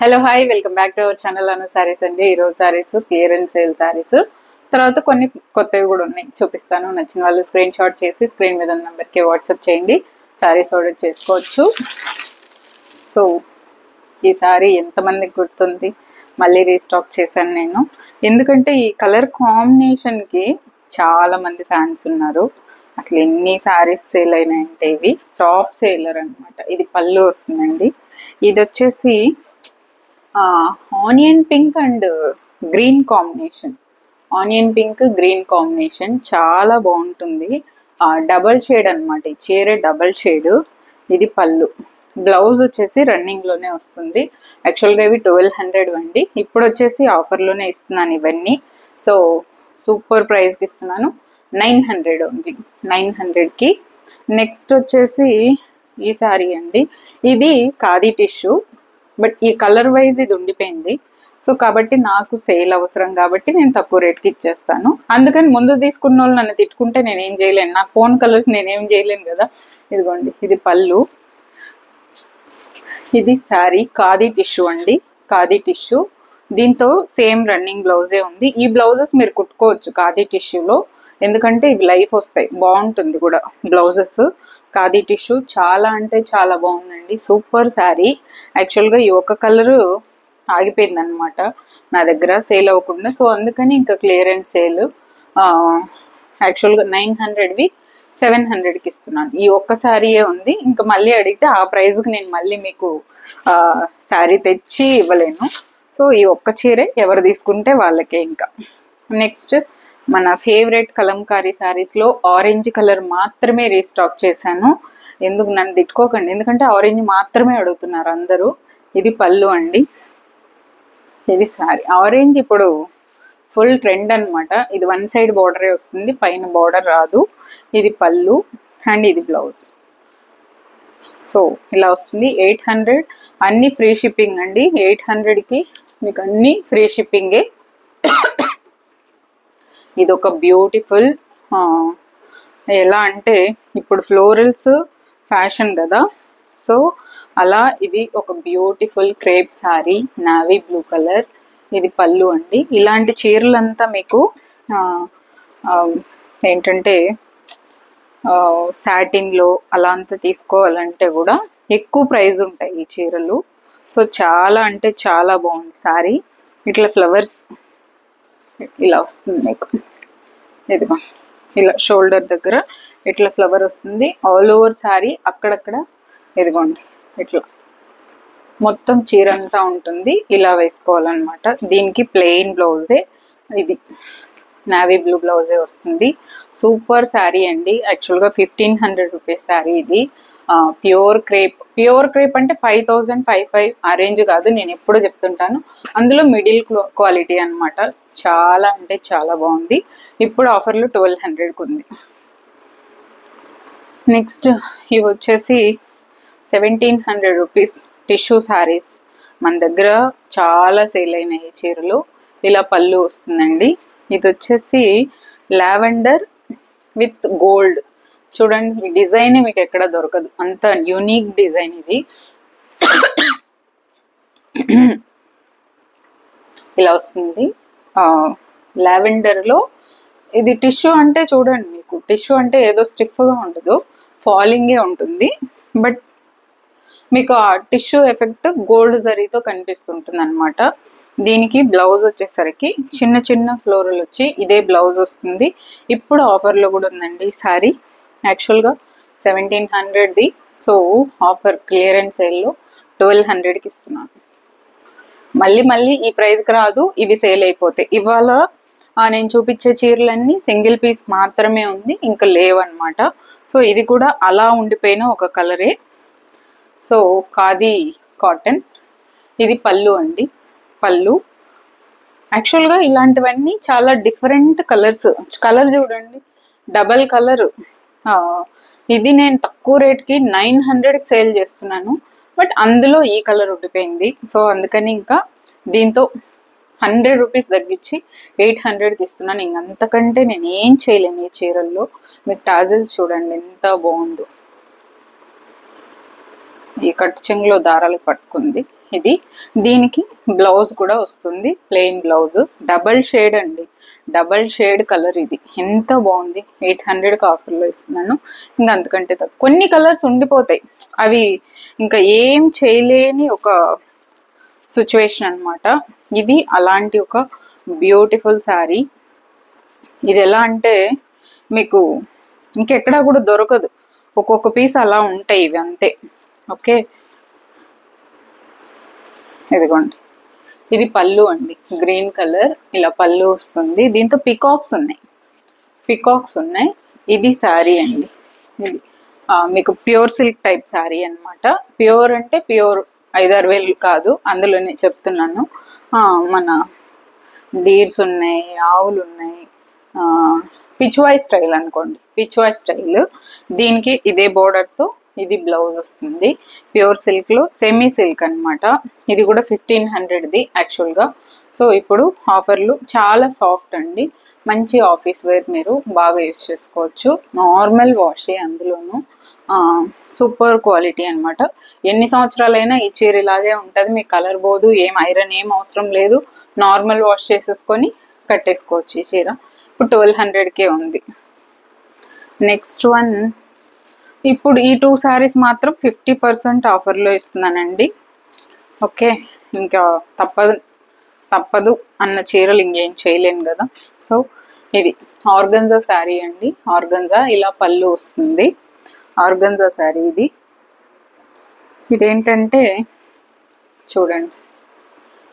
Hello hi welcome back to our channel Anu saris అండి. ఈరోజు saris clearance sale saris, తర్వాత కొన్ని కొత్తవి కూడా ఉన్నాయి, చూపిస్తాను. నచ్చిన వాళ్ళు స్క్రీన్ షాట్ చేసి స్క్రీన్ మీద ఉన్న నెంబర్కి వాట్సాప్ చేయండి, సారీస్ ఆర్డర్ చేసుకోవచ్చు. సో ఈ సారీ ఎంతమందికి గుర్తుంది, మళ్ళీ రీస్టాక్ చేశాను నేను, ఎందుకంటే ఈ కలర్ కాంబినేషన్కి చాలా మంది ఫ్యాన్స్ ఉన్నారు. అసలు ఎన్ని సారీస్ సేల్ అయినాయంటే ఇవి టాప్ సేలర్ అనమాట. ఇది పళ్ళు వస్తుందండి. ఇది వచ్చేసి onion pink and green combination, onion pink green combination చాలా బాగుంటుంది. డబల్ షేడ్ అనమాట, ఈ చీర డబల్ షేడ్. ఇది పళ్ళు. బ్లౌజ్ వచ్చేసి రన్నింగ్లోనే వస్తుంది. యాక్చువల్గా ఇవి 1200 అండి, ఇప్పుడు వచ్చేసి ఆఫర్లోనే ఇస్తున్నాను ఇవన్నీ. సో సూపర్ ప్రైస్కి ఇస్తున్నాను, 900 ఉంది. 900కి నెక్స్ట్ వచ్చేసి ఈ సారీ అండి. ఇది ఖాదీ టిష్యూ, బట్ ఈ కలర్ వైజ్ ఇది ఉండిపోయింది. సో కాబట్టి నాకు సేల్ అవసరం కాబట్టి నేను తక్కువ రేట్కి ఇచ్చేస్తాను. అందుకని ముందు తీసుకున్న వాళ్ళు నన్ను తిట్టుకుంటే నేనేం చేయలేను, నాకు ఫోన్ కలర్స్ నేనేం చేయలేను కదా. ఇదిగోండి, ఇది పళ్ళు, ఇది శారీ. ఖాదీ టిష్యూ అండి, ఖాదీ టిష్యూ. దీంతో సేమ్ రన్నింగ్ బ్లౌజే ఉంది. ఈ బ్లౌజెస్ మీరు కుట్టుకోవచ్చు ఖాదీ టిష్యూలో, ఎందుకంటే ఇవి లైఫ్ వస్తాయి, బాగుంటుంది కూడా బ్లౌజెస్. ఖాదీ టిష్యూ చాలా అంటే చాలా బాగుందండి, సూపర్ శారీ. యాక్చువల్గా ఈ ఒక్క కలరు ఆగిపోయింది అనమాట నా దగ్గర, సేల్ అవ్వకుండా. సో అందుకని ఇంకా క్లియరెన్స్ సేల్. యాక్చువల్గా 900వి 700కి ఇస్తున్నాను. ఈ ఒక్క శారీయే ఉంది, ఇంకా మళ్ళీ అడిగితే ఆ ప్రైస్కి నేను మళ్ళీ మీకు శారీ తెచ్చి ఇవ్వలేను. సో ఈ ఒక్క చీరే ఎవరు తీసుకుంటే వాళ్ళకే. ఇంకా నెక్స్ట్ మన ఫేవరెట్ కలంకారీ శారీస్లో ఆరెంజ్ కలర్ మాత్రమే రీస్టాక్ చేశాను. ఎందుకు నన్ను తిట్టుకోకండి, ఎందుకంటే ఆరెంజ్ మాత్రమే అడుగుతున్నారు అందరూ. ఇది పళ్ళు అండి, ఇది శారీ. ఆరెంజ్ ఇప్పుడు ఫుల్ ట్రెండ్ అనమాట. ఇది వన్ సైడ్ బార్డరే వస్తుంది, పైన బార్డర్ రాదు. ఇది పళ్ళు అండ్ ఇది బ్లౌజ్. సో ఇలా వస్తుంది. 800, అన్నీ ఫ్రీ షిప్పింగ్ అండి. 800కి మీకు అన్నీ ఫ్రీ షిప్పింగే. ఇది ఒక బ్యూటిఫుల్, ఎలా అంటే ఇప్పుడు ఫ్లోరల్స్ ఫ్యాషన్ కదా, సో అలా ఇది ఒక beautiful crepe sari, navy blue colour. ఇది పళ్ళు అండి. ఇలాంటి చీరలంతా మీకు ఏంటంటే సాటిన్లో అలా అంతా తీసుకోవాలంటే కూడా ఎక్కువ ప్రైస్ ఉంటాయి ఈ చీరలు. సో చాలా అంటే చాలా బాగుంది శారీ. ఇట్లా ఫ్లవర్స్ ఇలా వస్తుంది మీకు, ఇదిగో ఇలా షోల్డర్ దగ్గర ఇట్లా ఫ్లవర్ వస్తుంది. ఆల్ ఓవర్ శారీ అక్కడక్కడ ఇదిగోండి ఇట్లా మొత్తం చీర అంతా ఉంటుంది. ఇలా వేసుకోవాలన్నమాట. దీనికి ప్లెయిన్ బ్లౌజే, ఇది నావీ బ్లూ బ్లౌజే వస్తుంది. సూపర్ శారీ అండి. యాక్చువల్గా 1500 రూపీస్ శారీ ఇది. Pure crepe. ప్యూర్ క్రేప్ అంటే 5000, 55 ఆ రేంజ్ కాదు, నేను ఎప్పుడు చెప్తుంటాను. అందులో మిడిల్ క్వాలిటీ అనమాట. చాలా అంటే చాలా బాగుంది. ఇప్పుడు ఆఫర్లో 1200కి ఉంది. నెక్స్ట్ ఇవి వచ్చేసి 1700 రూపీస్ టిష్యూ శారీస్. మన దగ్గర చాలా సేల్ అయినాయి చీరలు. ఇలా పళ్ళు వస్తుందండి. ఇది వచ్చేసి లావెండర్ విత్ గోల్డ్. చూడండి, ఈ డిజైన్ మీకు ఎక్కడ దొరకదు, అంత యూనిక్ డిజైన్ ఇది. ఇలా వస్తుంది లావెండర్లో. ఇది టిష్యూ అంటే చూడండి, మీకు టిష్యూ అంటే ఏదో స్టిఫ్గా ఉండదు, ఫాలింగే ఉంటుంది. బట్ మీకు ఆ టిష్యూ ఎఫెక్ట్ గోల్డ్ జరీతో కనిపిస్తుంటుంది అనమాట. దీనికి బ్లౌజ్ వచ్చేసరికి చిన్న చిన్న ఫ్లోరల్ వచ్చి ఇదే బ్లౌజ్ వస్తుంది. ఇప్పుడు ఆఫర్లో కూడా ఉందండి ఈ శారీ. యాక్చువల్గా 1700ది, సో ఆఫర్ క్లియరెన్స్ సేల్లో 1200కి ఇస్తున్నాను. మళ్ళీ ఈ ప్రైస్కి రాదు, ఇవి సేల్ అయిపోతాయి. ఇవాళ నేను చూపించే చీరలన్నీ సింగిల్ పీస్ మాత్రమే ఉంది, ఇంకా లేవన్నమాట. సో ఇది కూడా అలా ఉండిపోయిన ఒక కలరే. So khadi cotton. ఇది పళ్ళు అండి, పళ్ళు. యాక్చువల్గా ఇలాంటివన్నీ చాలా డిఫరెంట్ కలర్స్. కలర్ చూడండి, డబల్ కలర్. ఇది నేను తక్కువ రేట్కి 900కి సేల్ చేస్తున్నాను, బట్ అందులో ఈ కలర్ ఉండిపోయింది. సో అందుకని ఇంకా దీంతో 100 రూపీస్ తగ్గించి 800కి ఇస్తున్నాను. ఇంక అంతకంటే నేను ఏం చేయలేను ఈ చీరల్లో. మీకు టాజిల్స్ చూడండి ఎంత బాగుందో, ఈ కట్ చెంగులో దారాలు పట్టుకుంది. ఇది. దీనికి బ్లౌజ్ కూడా వస్తుంది, ప్లెయిన్ బ్లౌజ్, డబల్ షేడ్ అండి, డబల్ షేడ్ కలర్. ఇది ఎంత బాగుంది, 800కి ఆఫర్లో ఇస్తున్నాను. ఇంకా అంతకంటే కొన్ని కలర్స్ ఉండిపోతాయి, అవి ఇంకా ఏం చేయలేని ఒక సిచ్యువేషన్ అనమాట. ఇది అలాంటి ఒక బ్యూటిఫుల్ శారీ. ఇది ఎలా అంటే మీకు ఇంకెక్కడా కూడా దొరకదు, ఒక్కొక్క పీస్ అలా ఉంటాయి ఇవి అంతే. ఓకే, ఇదిగోండి, ఇది పళ్ళు అండి, గ్రీన్ కలర్ ఇలా పళ్ళు వస్తుంది. దీంతో పికాక్స్ ఉన్నాయి. ఇది శారీ అండి, ఇది మీకు ప్యూర్ సిల్క్ టైప్ శారీ అనమాట. ప్యూర్ అంటే ప్యూర్ 5-6 వేలు కాదు, అందులోనే చెప్తున్నాను. మన డీర్స్ ఉన్నాయి, ఆవులు ఉన్నాయి, పిచ్వాయ్ స్టైల్ అనుకోండి, పిచ్వాయ్ స్టైల్. దీనికి ఇదే బోర్డర్తో ఇది బ్లౌజ్ వస్తుంది. ప్యూర్ సిల్క్లో సెమీ సిల్క్ అనమాట. ఇది కూడా 1500ది యాక్చువల్గా. సో ఇప్పుడు ఆఫర్లు చాలా సాఫ్ట్ అండి, మంచి ఆఫీస్ వేర్, మీరు బాగా యూస్ చేసుకోవచ్చు. నార్మల్ వాషే, అందులోనూ సూపర్ క్వాలిటీ అనమాట. ఎన్ని సంవత్సరాలైనా ఈ చీర ఇలాగే ఉంటుంది, మీకు కలర్ పోదు, ఏం ఐరన్ ఏం అవసరం లేదు, నార్మల్ వాష్ చేసేసుకొని కట్టేసుకోవచ్చు ఈ చీర. ఇప్పుడు 1200కే ఉంది. నెక్స్ట్ వన్, ఇప్పుడు ఈ 2 శారీస్ మాత్రం 50% ఆఫర్లో ఇస్తున్నానండి. ఓకే, ఇంకా తప్పదు అన్న చీరలు ఇంకేం చేయలేను కదా. సో ఇది ఆర్గంజా శారీ అండి, ఆర్గంజా ఇలా పళ్ళు వస్తుంది, ఆర్గంజా శారీ ఇది. ఇదేంటంటే చూడండి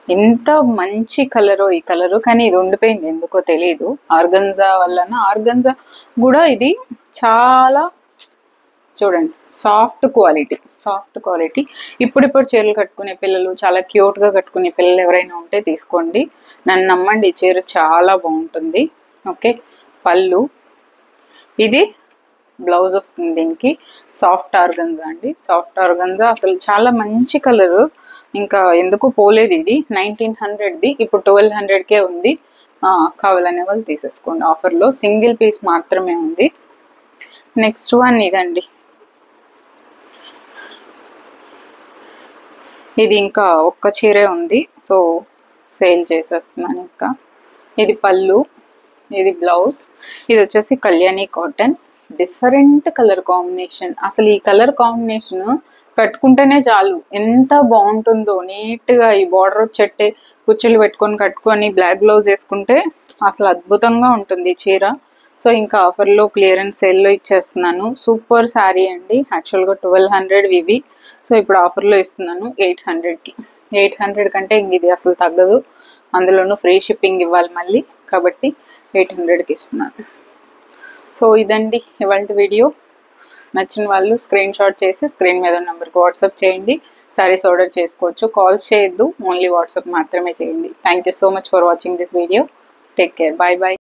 ఎంత మంచి కలరో ఈ కలరు, కానీ ఇది ఉండిపోయింది ఎందుకో తెలియదు, ఆర్గంజా వలన. ఆర్గంజా కూడా ఇది చాలా చూడండి సాఫ్ట్ క్వాలిటీ. ఇప్పుడు చీరలు కట్టుకునే పిల్లలు, చాలా క్యూట్గా కట్టుకునే పిల్లలు ఎవరైనా ఉంటే తీసుకోండి, నన్ను నమ్మండి, ఈ చీర చాలా బాగుంటుంది. ఓకే, పళ్ళు, ఇది బ్లౌజ్ వస్తుంది. దీనికి సాఫ్ట్ ఆర్గంజా అండి, సాఫ్ట్ ఆర్గంజా అసలు చాలా మంచి కలరు, ఇంకా ఎందుకు పోలేదు. ఇది 1900ది, ఇప్పుడు 1200కే ఉంది. కావాలనే వాళ్ళు తీసేసుకోండి, ఆఫర్లో సింగిల్ పీస్ మాత్రమే ఉంది. నెక్స్ట్ వన్ ఇదండి, ఇది ఇంకా ఒక్క చీరే ఉంది, సో సేల్ చేసేస్తున్నాను ఇంకా. ఇది పళ్ళు, ఇది బ్లౌజ్, ఇది వచ్చేసి Kalyani cotton, different colour combination. అసలు ఈ కలర్ కాంబినేషన్ కట్టుకుంటేనే చాలు ఎంత బాగుంటుందో, నీట్గా ఈ బార్డర్ వచ్చేట్టే కుచ్చులు పెట్టుకొని కట్టుకొని బ్లాక్ బ్లౌజ్ వేసుకుంటే అసలు అద్భుతంగా ఉంటుంది చీర. సో ఇంకా ఆఫర్లో క్లియరెన్స్ సేల్లో ఇచ్చేస్తున్నాను. సూపర్ శారీ అండి, యాక్చువల్గా 1200 ఇవి, సో ఇప్పుడు ఆఫర్లో ఇస్తున్నాను 800కి. 800 కంటే ఇంక ఇది అసలు తగ్గదు, అందులోనూ ఫ్రీ షిప్పింగ్ ఇవ్వాలి మళ్ళీ, కాబట్టి 800కి ఇస్తున్నాను. సో ఇదండి ఇవాళ వీడియో. నచ్చిన వాళ్ళు స్క్రీన్ షాట్ చేసి స్క్రీన్ మీద నెంబర్కి వాట్సాప్ చేయండి, సారీస్ ఆర్డర్ చేసుకోవచ్చు. కాల్స్ చేయొద్దు, ఓన్లీ వాట్సాప్ మాత్రమే చేయండి. Thank you so much for watching this video. Take care, bye bye.